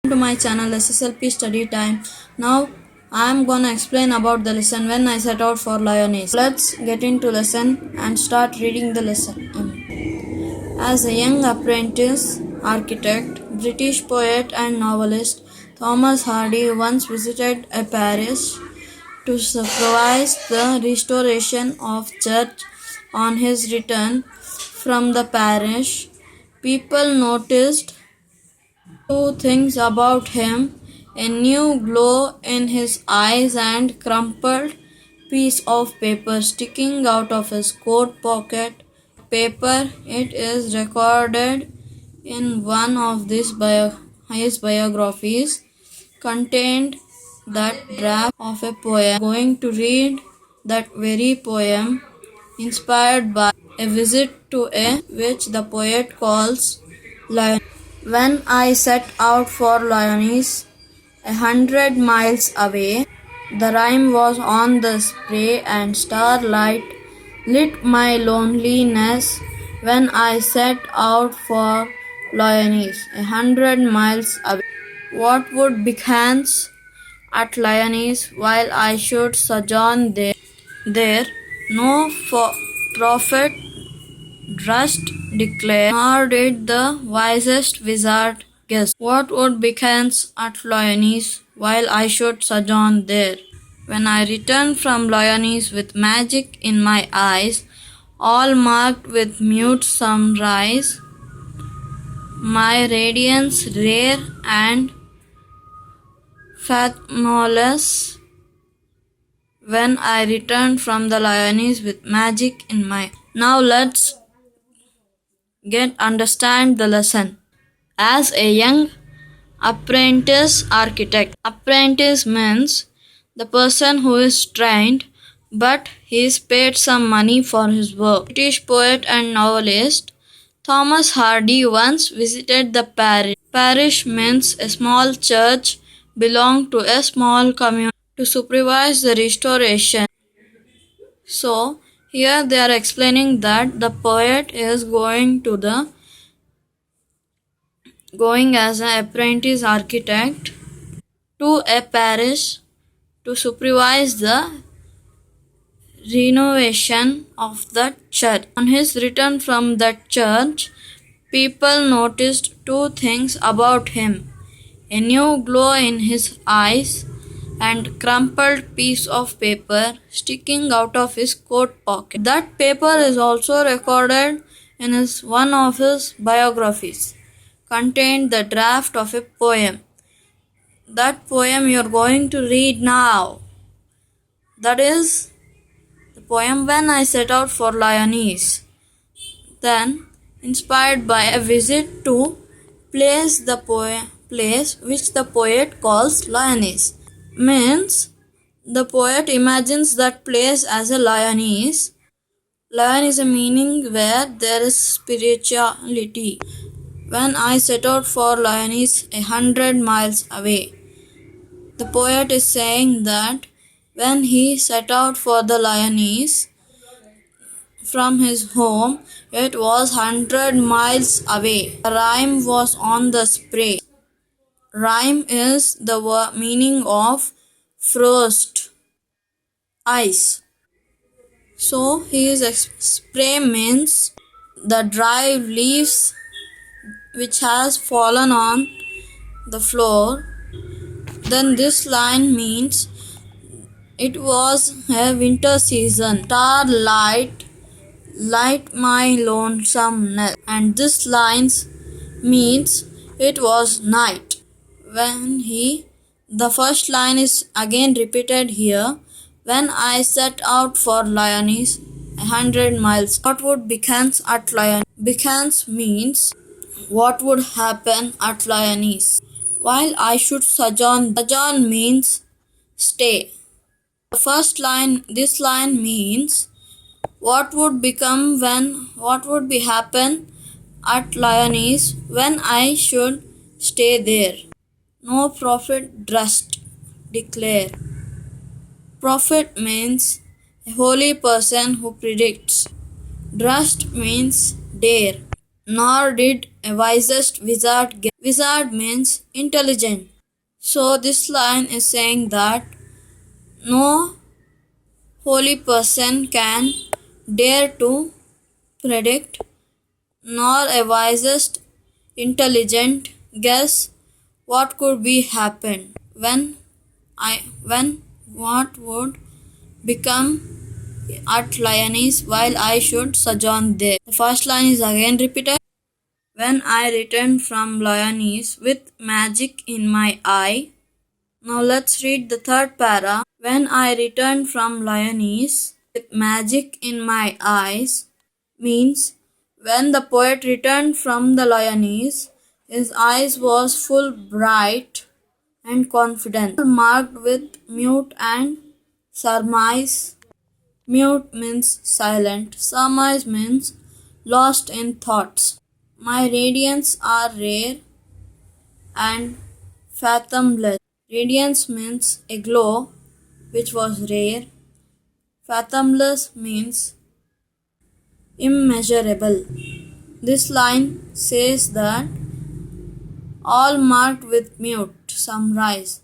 To my channel SSLP Study Time. Now I am gonna explain about the lesson when I set out for Lyonese. Let's get into lesson and start reading the lesson. As a young apprentice architect, British poet and novelist Thomas Hardy once visited a parish to supervise the restoration of church. On his return from the parish, people noticed two things about him: a new glow in his eyes and crumpled piece of paper sticking out of his coat pocket. Paper, it is recorded in one of his biographies, contained that draft of a poem. Going to read that very poem, inspired by a visit to a which the poet calls Lyon. When I set out for Lyonese, 100 miles away, the rime was on the spray and starlight lit my loneliness. When I set out for Lyonese, 100 miles away, what would become at Lyonese while I should sojourn there? No prophet durst declare, nor did the wisest wizard guess, what would become at Lyonese while I should sojourn there. When I returned from Lyonese with magic in my eyes, all marked with mute sunrise, my radiance rare and fathomless. When I returned from the Lyonese with magic in my. Now let's understand the lesson. As a young apprentice architect. Apprentice means the person who is trained but he is paid some money for his work. British poet and novelist Thomas Hardy once visited the parish. Parish means a small church belonged to a small community to supervise the restoration. So here they are explaining that the poet is going as an apprentice architect to a parish to supervise the renovation of the church. On his return from that church, people noticed two things about him: a new glow in his eyes and crumpled piece of paper sticking out of his coat pocket. That paper is also recorded in one of his biographies, contained the draft of a poem. That poem you are going to read now. That is the poem When I Set Out for Lyonese. Then, inspired by a visit to place which the poet calls Lyonese, means the poet imagines that place as a Lyonese. Lion is a meaning where there is spirituality. When I set out for Lyonese 100 miles away. The poet is saying that when he set out for the Lyonese from his home, it was 100 miles away. The rime was on the spray. Rime is the meaning of frost, ice. So spray means the dry leaves which has fallen on the floor. Then this line means it was a winter season. Starlight light my lonesomeness. And this line means it was night. The first line is again repeated here. When I set out for Lyonese 100 miles, what would become at Lyonese? Become means what would happen at Lyonese while I should sojourn. Sojourn means stay. The first line, this line means what would happen at Lyonese when I should stay there. No prophet durst declare. Prophet means a holy person who predicts. Durst means dare. Nor did a wisest wizard. Wizard means intelligent. So this line is saying that no holy person can dare to predict, nor a wisest intelligent guess what could be happened when what would become at Lyonese while I should sojourn there. The first line is again repeated. When I returned from Lyonese with magic in my eye. Now let's read the third para. When I returned from Lyonese with magic in my eyes means when the poet returned from the Lyonese, his eyes was full bright and confident, marked with mute and surmise. Mute means silent, surmise means lost in thoughts. My radiance are rare and fathomless. Radiance means a glow which was rare. Fathomless means immeasurable. This line says that all marked with mute, sunrise.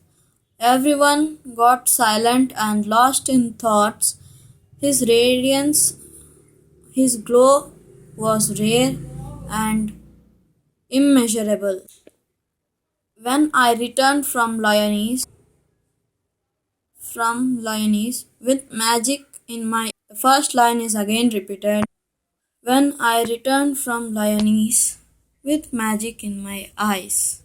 Everyone got silent and lost in thoughts. His radiance, his glow was rare and immeasurable. When I returned from Lyonese with magic in my. The first line is again repeated. When I returned from Lyonese with magic in my eyes.